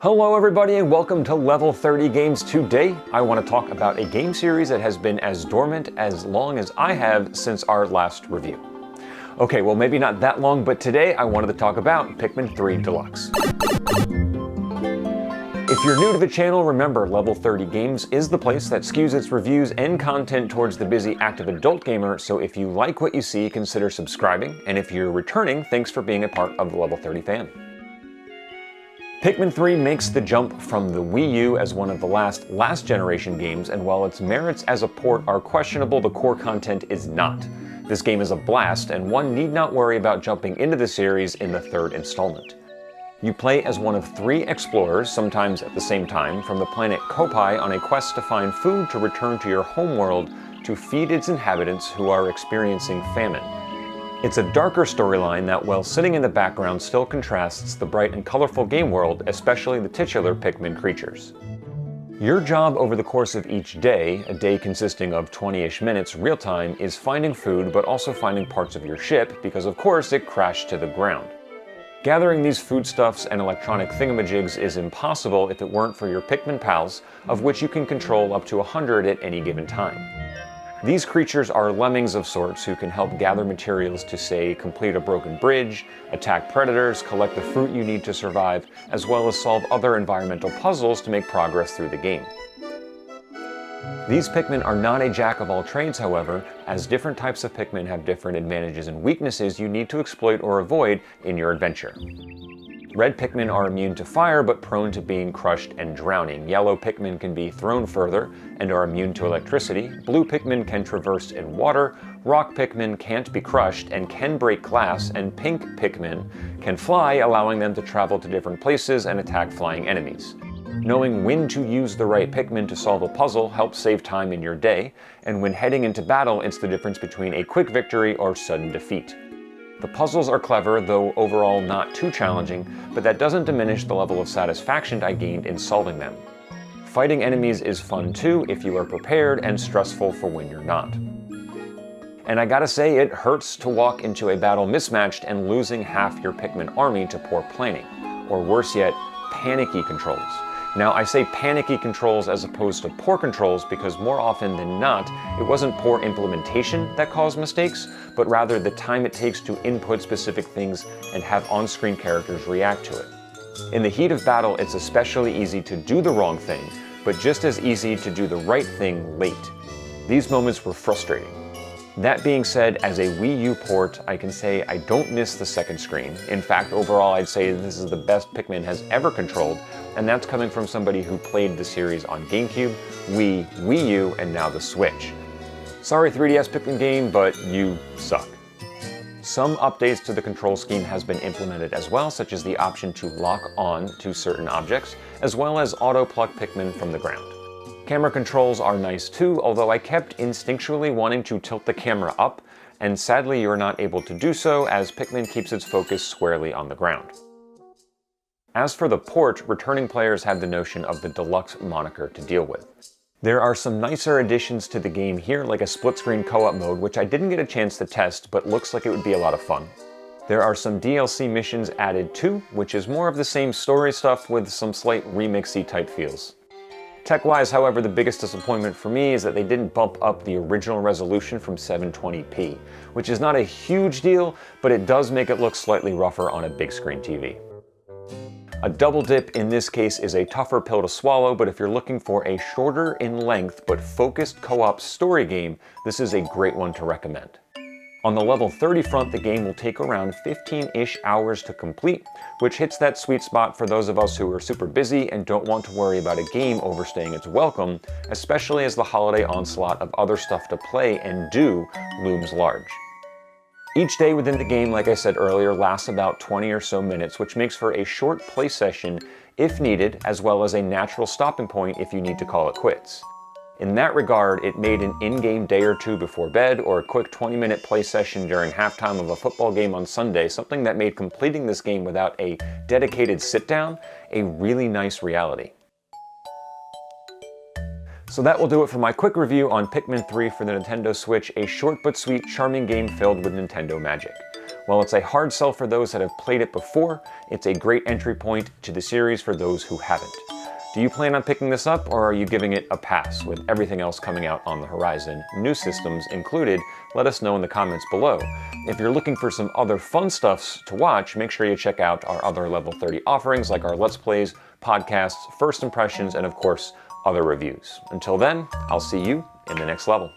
Hello everybody and welcome to Level 30 Games. Today I want to talk about a game series that has been as dormant as long as I have since our last review. Okay, well maybe not that long, but today I wanted to talk about Pikmin 3 Deluxe. If you're new to the channel, remember Level 30 Games is the place that skews its reviews and content towards the busy active adult gamer, so if you like what you see, consider subscribing, and if you're returning, thanks for being a part of the Level 30 fam. Pikmin 3 makes the jump from the Wii U as one of the last generation games, and while its merits as a port are questionable, the core content is not. This game is a blast, and one need not worry about jumping into the series in the third installment. You play as one of 3 explorers, sometimes at the same time, from the planet Kopai on a quest to find food to return to your homeworld to feed its inhabitants who are experiencing famine. It's a darker storyline that, while sitting in the background, still contrasts the bright and colorful game world, especially the titular Pikmin creatures. Your job over the course of each day, a day consisting of 20-ish minutes real-time, is finding food but also finding parts of your ship because of course it crashed to the ground. Gathering these foodstuffs and electronic thingamajigs is impossible if it weren't for your Pikmin pals, of which you can control up to 100 at any given time. These creatures are lemmings of sorts who can help gather materials to, say, complete a broken bridge, attack predators, collect the fruit you need to survive, as well as solve other environmental puzzles to make progress through the game. These Pikmin are not a jack of all trades, however, as different types of Pikmin have different advantages and weaknesses you need to exploit or avoid in your adventure. Red Pikmin are immune to fire but prone to being crushed and drowning. Yellow Pikmin can be thrown further and are immune to electricity. Blue Pikmin can traverse in water. Rock Pikmin can't be crushed and can break glass. And Pink Pikmin can fly, allowing them to travel to different places and attack flying enemies. Knowing when to use the right Pikmin to solve a puzzle helps save time in your day, and when heading into battle, it's the difference between a quick victory or sudden defeat. The puzzles are clever, though overall not too challenging, but that doesn't diminish the level of satisfaction I gained in solving them. Fighting enemies is fun too if you are prepared, and stressful for when you're not. And I gotta say, it hurts to walk into a battle mismatched and losing half your Pikmin army to poor planning, or worse yet, panicky controls. Now, I say panicky controls as opposed to poor controls because more often than not, it wasn't poor implementation that caused mistakes, but rather the time it takes to input specific things and have on-screen characters react to it. In the heat of battle, it's especially easy to do the wrong thing, but just as easy to do the right thing late. These moments were frustrating. That being said, as a Wii U port, I can say I don't miss the second screen. In fact, overall, I'd say this is the best Pikmin has ever controlled, and that's coming from somebody who played the series on GameCube, Wii, Wii U, and now the Switch. Sorry 3DS Pikmin game, but you suck. Some updates to the control scheme has been implemented as well, such as the option to lock on to certain objects, as well as auto-pluck Pikmin from the ground. Camera controls are nice too, although I kept instinctually wanting to tilt the camera up, and sadly you're not able to do so as Pikmin keeps its focus squarely on the ground. As for the port, returning players have the notion of the Deluxe moniker to deal with. There are some nicer additions to the game here, like a split-screen co-op mode, which I didn't get a chance to test, but looks like it would be a lot of fun. There are some DLC missions added too, which is more of the same story stuff with some slight remixy type feels. Tech-wise, however, the biggest disappointment for me is that they didn't bump up the original resolution from 720p, which is not a huge deal, but it does make it look slightly rougher on a big screen TV. A double dip in this case is a tougher pill to swallow, but if you're looking for a shorter in length but focused co-op story game, this is a great one to recommend. On the level 30 front, the game will take around 15-ish hours to complete, which hits that sweet spot for those of us who are super busy and don't want to worry about a game overstaying its welcome, especially as the holiday onslaught of other stuff to play and do looms large. Each day within the game, like I said earlier, lasts about 20 or so minutes, which makes for a short play session if needed, as well as a natural stopping point if you need to call it quits. In that regard, it made an in-game day or two before bed or a quick 20-minute play session during halftime of a football game on Sunday, something that made completing this game without a dedicated sit-down a really nice reality. So that will do it for my quick review on Pikmin 3 for the Nintendo Switch, a short but sweet, charming game filled with Nintendo magic. While it's a hard sell for those that have played it before, it's a great entry point to the series for those who haven't. Do you plan on picking this up, or are you giving it a pass with everything else coming out on the horizon, new systems included? Let us know in the comments below. If you're looking for some other fun stuffs to watch, make sure you check out our other Level 30 offerings like our Let's Plays, podcasts, first impressions, and of course, other reviews. Until then, I'll see you in the next level.